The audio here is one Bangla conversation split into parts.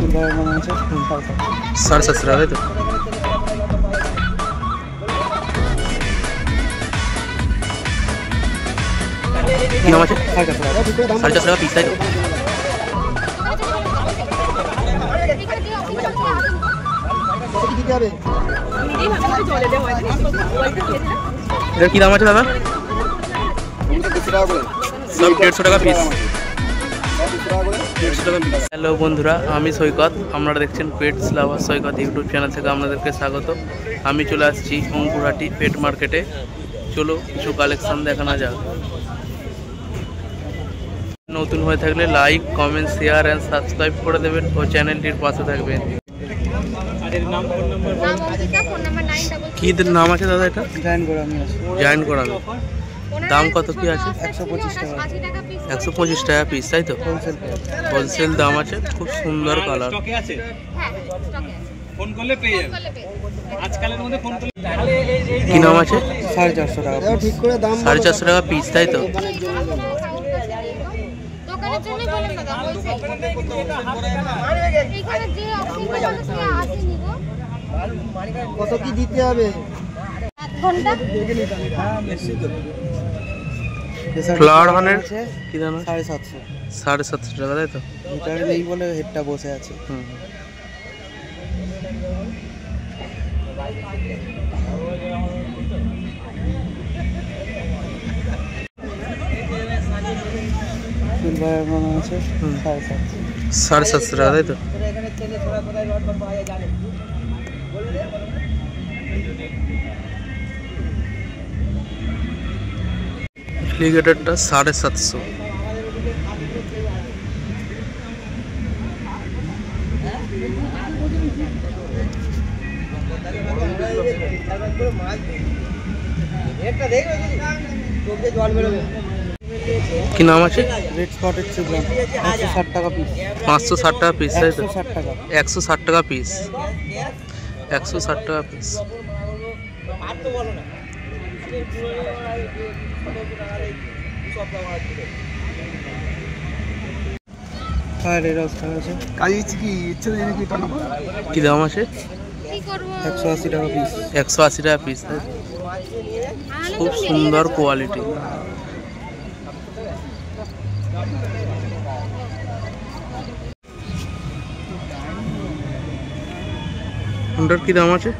750 টাকা, তাই তো? কি নাম আছে? 450 টাকা পিস, তাই তো? এটা কি দাম আছে দাদা? সব 150 টাকা পিস। হ্যালো বন্ধুরা, আমি সৈকত। আপনারা দেখছেন পেটস লাভার সৈকত ইউটিউব চ্যানেল থেকে আপনাদেরকে স্বাগত। আমি চলে আসছি অঙ্কুরহাটি পেট মার্কেটে। চলো কিছু কালেকশন দেখানো যাক। নতুন হয়ে থাকলে like, comment, share and subscribe করে দেবেন ও চ্যানেলটির পাশে থাকবেন। কি নাম আছে দাদা? এটা জয়েন্ট করানো। দাম কত কি আছে? 125 টাকা পিস, তাই তো? হোলসেল দাম আছে। খুব সুন্দর কালার। কি নাম আছে? 450 টাকা। 450 টাকা পিস, তাই তো? কত কি দিতে হবে? ফ্লাওয়ার হানের কি দাম? 750। 750 টাকা, তাই তো? মিটারে নেই বলে হেডটা বসে আছে। সিলভার মনে আছে 750 টাকা, তাই তো? এলিগেটরটা 750। কি নাম আছে? রেড স্পটেড সিলভার 160 টাকা পিস। 560 টাকা পিস, তাই তো? 160 টাকা। 160 টাকা পিস। 160 টাকা পিস। কি দাম আছে? 180 টাকা পিস। 180 টাকা পিস, তাই তো? খুব সুন্দর কোয়ালিটি। কোনটার কি দাম আছে?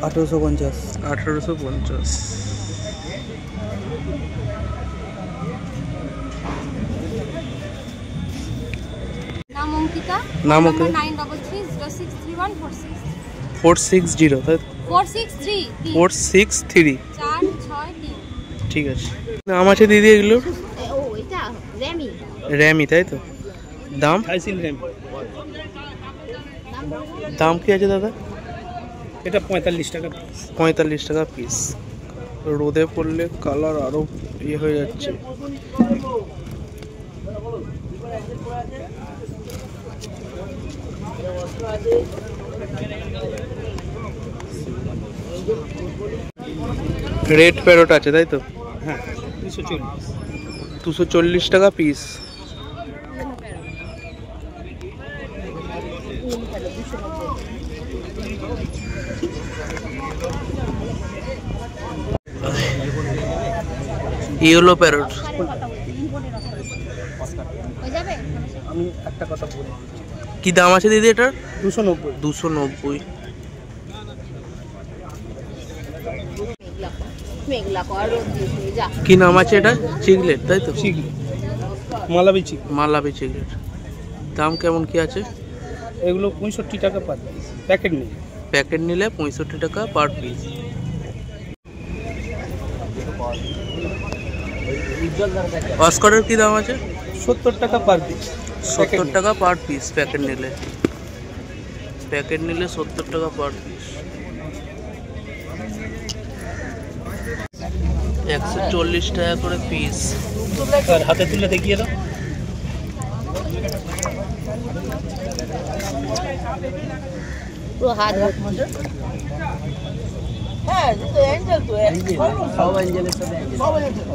1850। 1850। নাম অঙ্কিতা। নাম অঙ্কিতা। 9330631460। 460, তাই তো? 463 463। 463। ঠিক আছে। নাম আছে দিদি এগুলো? ও এটা র্যামি। র্যামি, তাই তো? দাম? দাম কি আছে দাদা? এটা 45 টাকা পিস। 45 টাকা পিস। রোদে পড়লে কালার আরো ইয়ে হয়ে যাচ্ছে। রেড প্যারট আছে, তাই তো? হ্যাঁ 240 টাকা পিস। Yellow parrot. আমি একটা কথা বলি, কি দাম আছে দিদি এটার? 290। 290। কি নাম আছে এটা? চিকলেট, তাই তো? মালাবি চিকলেট। দাম কেমন কি আছে? এগুলো 65 টাকা পার পিস। প্যাকেট নেই। প্যাকেট নিলে 65 টাকা পার পিস। অস্কারের কি দাম আছে? 70 টাকা পার পিস। 70 টাকা পার পিস প্যাকেট নিলে। 70 টাকা পার পিস। 140 টাকা করে পিস। হাতে তুলে দেখিয়ে দাও।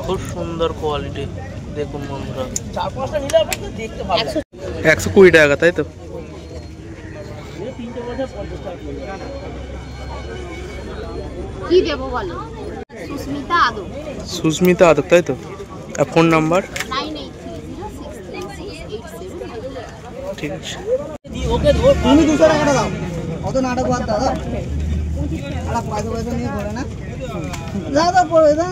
খুব সুন্দর কোয়ালিটি। দেখুন বন্ধুরা, 120 টাকা, তাই তো? কি দেবো বলো? সুস্মিতা আদক। সুস্মিতা আদক, তাই তো? আর ফোন নাম্বার? 98306387। ঠিক আছে। তুমি 200 টাকাটা দাও, অত নাটক বাদ দাও। আরে পয়সা পয়সা নিয়ে ঘোরে না, দাও দাও পড়ে দাও।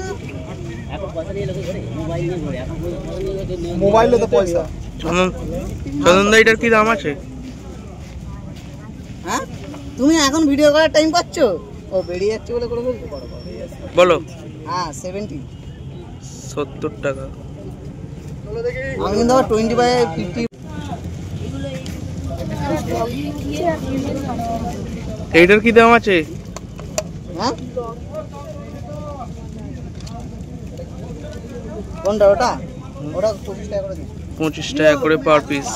মোবাইলে তো পয়সা। চন্দন দা, এটার কি দাম আছে? হ্যাঁ, তুমি এখন ভিডিও করার টাইম পাচ্ছ? ও বেরিয়ে যাচ্ছে বলে করে বলছো। বলো। হ্যাঁ 70। 70 টাকা। আমি কিন্তু 20/50। এইটার কি দাম আছে? হ্যাঁ, কোনটা? ওটা 25 টাকা করে দিন। 25 টাকা করে পার পিস।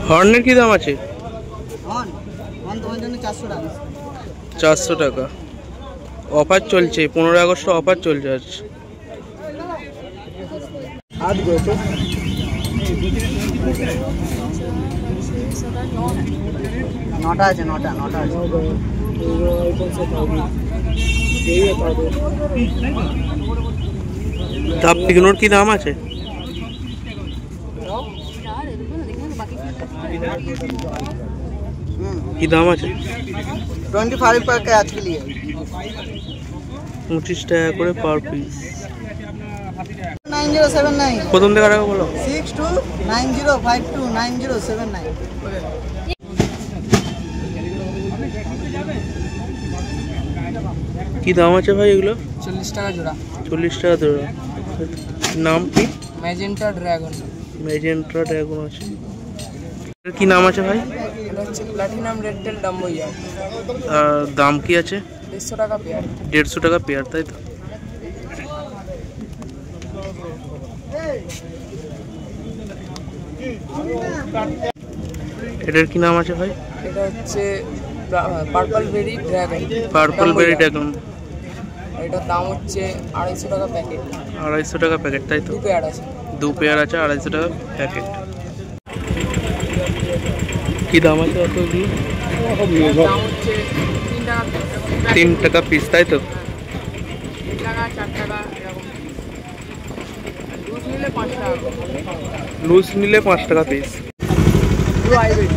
হর্নের কি দাম আছে? তোমার জন্য 400 টাকা। 400 টাকা। অফার চলছে, 15 আগস্ট অফার চলছে আজ। নটা আছে, নটা আছে। ডাব পিগনোর কি দাম আছে? কি দাম আছে? 25 টাকা আজকে লিয়ে। 25 টাকা করে পার পিস। 9079 প্রথম থেকে রাখো, বলো। 6290529079। কি দাম আছে ভাই এগুলো? 40 টাকা জোড়া। 40 টাকা জোড়া। নাম কি? Magenta dragon. ম্যাজেন্টা ড্রাগন আছে। এর কি নাম আছে ভাই? এটা হচ্ছে প্ল্যাটিনাম রেড টেল ডাম্বো ইয়ার। আর দাম কি আছে? 150 টাকা পেয়ার। 150 টাকা পেয়ার, তাই তো? এটার কি নাম আছে ভাই? এটা হচ্ছে পার্পল বেরি ড্রাগন। পার্পল বেরি ড্রাগন। এটার দাম হচ্ছে 250 টাকা প্যাকেট। 250 টাকা প্যাকেট, তাই তো? 2 পেয়ার আছে। 2 পেয়ার আছে, 250 টাকা প্যাকেট। কি দাম আছে অতগুলো? দাম হচ্ছে 3 টাকা পিস, তাই তো? 3 টাকা 4 টাকা এরকম। লুজ নিলে 5 টাকা। লুজ নিলে 5 টাকা piece. Blue ivory.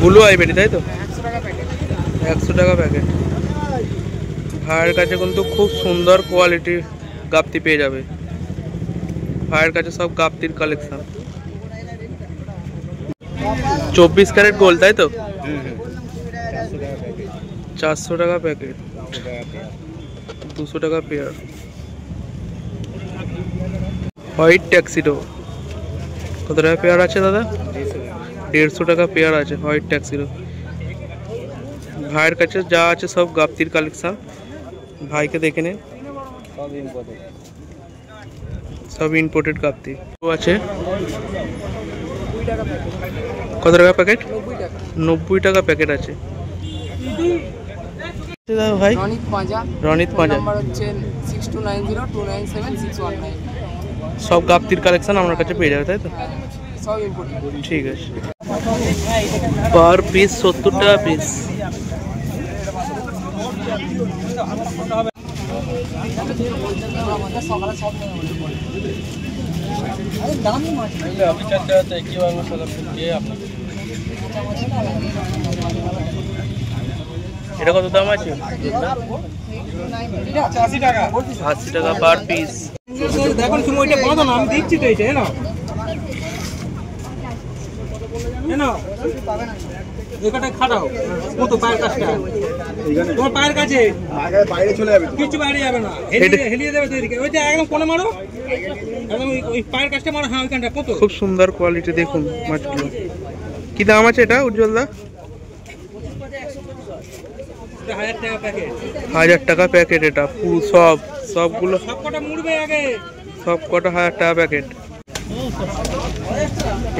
Blue ivory, তাই তো? 100 টাকা প্যাকেট। 100 টাকা প্যাকেট। ভাইয়ের কাছে কিন্তু খুব সুন্দর কোয়ালিটির গাপ্তি পেয়ে যাবে। ভাইয়ের কাছে সব গাপ্তির কালেকশন। 24 ক্যারেট গোল্ড, তাই তো? 400 টাকা প্যাকেট। 200 টাকা পেয়ার। হোয়াইট ট্যাক্সিডো কত টাকা পেয়ার আছে দাদা? 150 টাকা পেয়ার আছে হোয়াইট ট্যাক্সিডো। ভাইয়ের কাছে যা আছে সব গাপ্তির কালেকশন। ভাইকে দেখে নে, সব ইম্পোর্টেড গাপ্তি আছে। কত টাকা প্যাকেট? 90 টাকা প্যাকেট আছে দাদা ভাই। রনিত পাঁজা। রনিত পাঁজা। নাম্বার হচ্ছে 6290297619। সব গাপ্তির কালেকশন আমার কাছে পেয়ে যাবে, তাই তো? সব ইম্পোর্টেড। ঠিক আছে। পার পিস 70 টাকা পিস। এটা কত দাম আছে? 80 টাকা। 80 টাকা পার পিস। দেখুন তুমি ওইটা বাঁধো না, আমি দিচ্ছি তো এইটা। এনো এখানে খাটাও কত পায়ের কাছটা, তোমার পায়ের কাছে বাইরে চলে যাবে, কিছু বাইরে যাবে না, হেলিয়ে দেবে তো এদিকে। ওইটা একদম কোণে মারো, একদম ওই পায়ের কাছটা মারো। হ্যাঁ ওইখানটা কত খুব সুন্দর কোয়ালিটি, দেখুন মাছগুলো। কি দাম আছে এটা উজ্জ্বল দা? 1000 টাকা প্যাকেট। 1000 টাকা প্যাকেট। এটা সবগুলো সব কটা মুড়বে আগে, সব কটা 1000 টাকা প্যাকেট।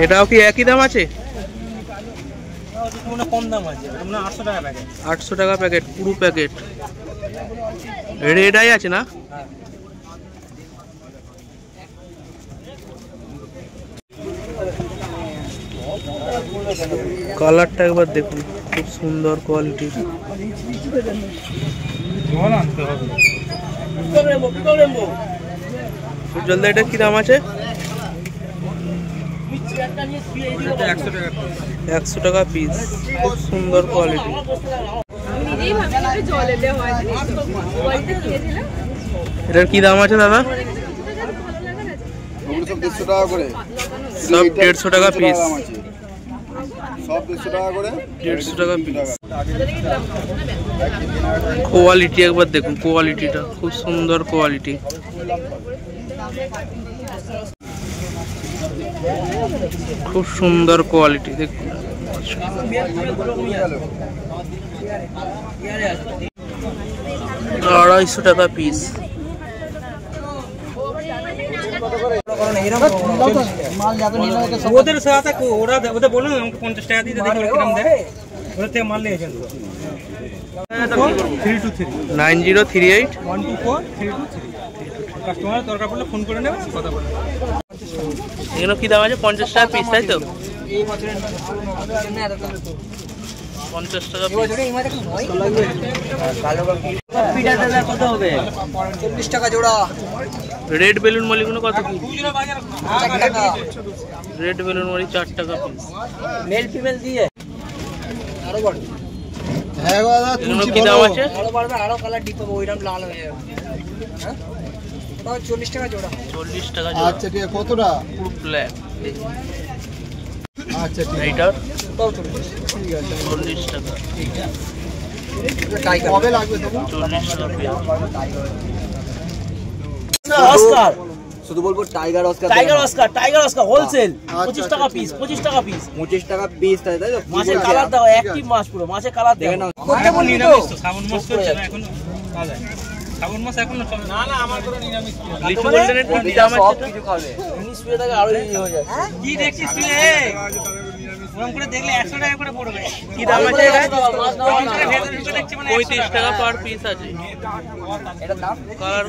এটাও কি একই দাম আছে? কম দাম আছে, 800 টাকা প্যাকেট। 800 টাকা প্যাকেট, পুরো প্যাকেট। রেড আই আছে না? কালারটা একবার দেখুন, খুব সুন্দর কোয়ালিটির। জলদি, এটা কি দাম আছে? 100 টাকা পিস, খুব সুন্দর কোয়ালিটি। এটার কি দাম আছে দাদা? সব 150 টাকা করে, সব 150 টাকা পিস, সব 150 টাকা করে, 150 টাকা পিস। কোয়ালিটি একবার দেখুন, কোয়ালিটিটা খুব সুন্দর কোয়ালিটি। খুব সুন্দর কোয়ালিটি দেখুন। 250 টাকা পিস। ওদের সাথে ওরা ওদের বলুন আমাকে 50 টাকা দিতে, দেখি কিরকম দেয়। ওদের থেকে মাল নিয়েছেন 323 9038 124 323। কাস্টমার দরকার পড়লে ফোন করে নেবে, কথা বলবে। এগুলো কি দাম আছে? 50 টাকা পিস, তাই তো? 50 টাকা পিস। 40 টাকা জোড়া। রেড বেলুন মলিগুলো কত কি? দুজনে বাজার 4 টাকা। রেড বেলুন মলি 4 টাকা পিস। মেল ফিমেল দিয়ে আরো বড়। হ্যাঁ দাদা, এগুলো কি দাম আছে? আরো বাড়বে, আরো কালার ডিপ হবে, ওইরকম লাল হয়ে যাবে। হ্যাঁ, ওটা 40 টাকা জোড়া। 40 টাকা। আচ্ছা ঠিক আছে, কতটা? পুরো ব্ল্যাক। আচ্ছা ঠিক এইটা ওটাও 40 টাকা। টাইগার কবে লাগবে তবু? 40 টাকা পিস। অস্কার, শুধু বলবো tiger Oscar. Tiger Oscar wholesale 25 টাকা পিস। 25 টাকা পিস, 25 টাকা পিস, তাই তো? মাছের কালার দাও, অ্যাক্টিভ মাছ, পুরো মাছের কালার দেখে নাও। করতে বললি তো শ্রাবণ মাস চলছে না এখন, পাওয়া যায় শ্রাবণ মাস এখন চলে না। না আমার কোনো নিরামিষ লিচু গোল্ডেনের কি দাম আছে? কিছু খাবে ইংলিশ শুয়ে থাকে আরো ইজি হয়ে যায়। কি দেখছিস তুই? ওরকম করে দেখলে 100 টাকা করে পড়বে। কি দাম আছে এটা? মাছ নাও না। ভেতরে ঢুকে দেখছি মানে 35 টাকা পার পিস আছে। এটার দাম কালার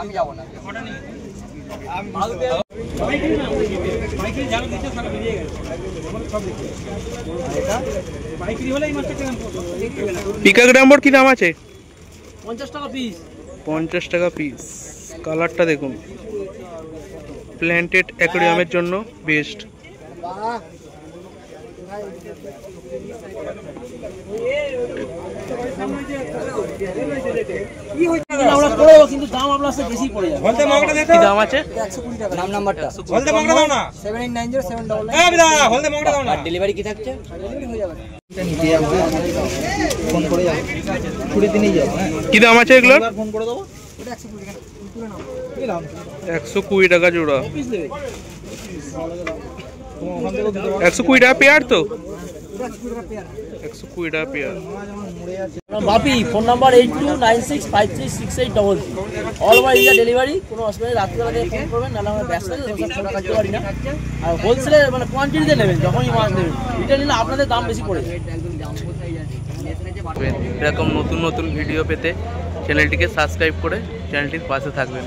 আমি যাব না। ওটা নিয়ে বাইকের জাল দিতে সব বেরিয়ে গেছে। সব দেখে এটা বাইকেরই হলে এই মাছটা কেমন পড়বে? পিকক ডাম্বর কি দাম আছে? 50 টাকা পিস। 50 টাকা পিস। কালারটা দেখুন, প্ল্যান্টেড অ্যাকোয়ারিয়ামের জন্য বেস্ট। আমরা করে দেব, কিন্তু দাম আপনার কাছে বেশি পড়ে যাবে। বলতে মগটা দে তো। কি দাম আছে? 120 টাকা। নাম নাম্বারটা বলতে মগটা দাও না। 78907999। এই বিদা বলতে মগটা দাও না। ডেলিভারি কি থাকছে? ডেলিভারি হয়ে যাবে। ফোন করে যাও, ছুটি দিনেই যাও। হ্যাঁ, কি দাম আছে এগুলোর? ফোন করে দেবো। ওটা 120 টাকা পুরো নাও। কি দাম? 120 টাকা জোড়া। পিস দেবে। তোমার ওখান থেকে দিতে 120 টাকা পেয়ার তো? ওটা 120 টাকা পেয়ার। 120 টাকা pair. Bapi, phone number 8296536833। All over India delivery, কোনো অসুবিধা নেই। রাত্রিবেলা থেকে ফোন করবেন, নাহলে আমরা ব্যস্ত আছি, সব কাটতে পারি না। আর হোলসেলে মানে কোয়ান্টিটিতে নেবেন, যখনই মাছ নেবেন। রিটেল নিলে আপনাদের দাম বেশি পড়ে যায়। এরকম নতুন নতুন ভিডিও পেতে চ্যানেলটিকে সাবস্ক্রাইব করে চ্যানেলটির পাশে থাকবেন।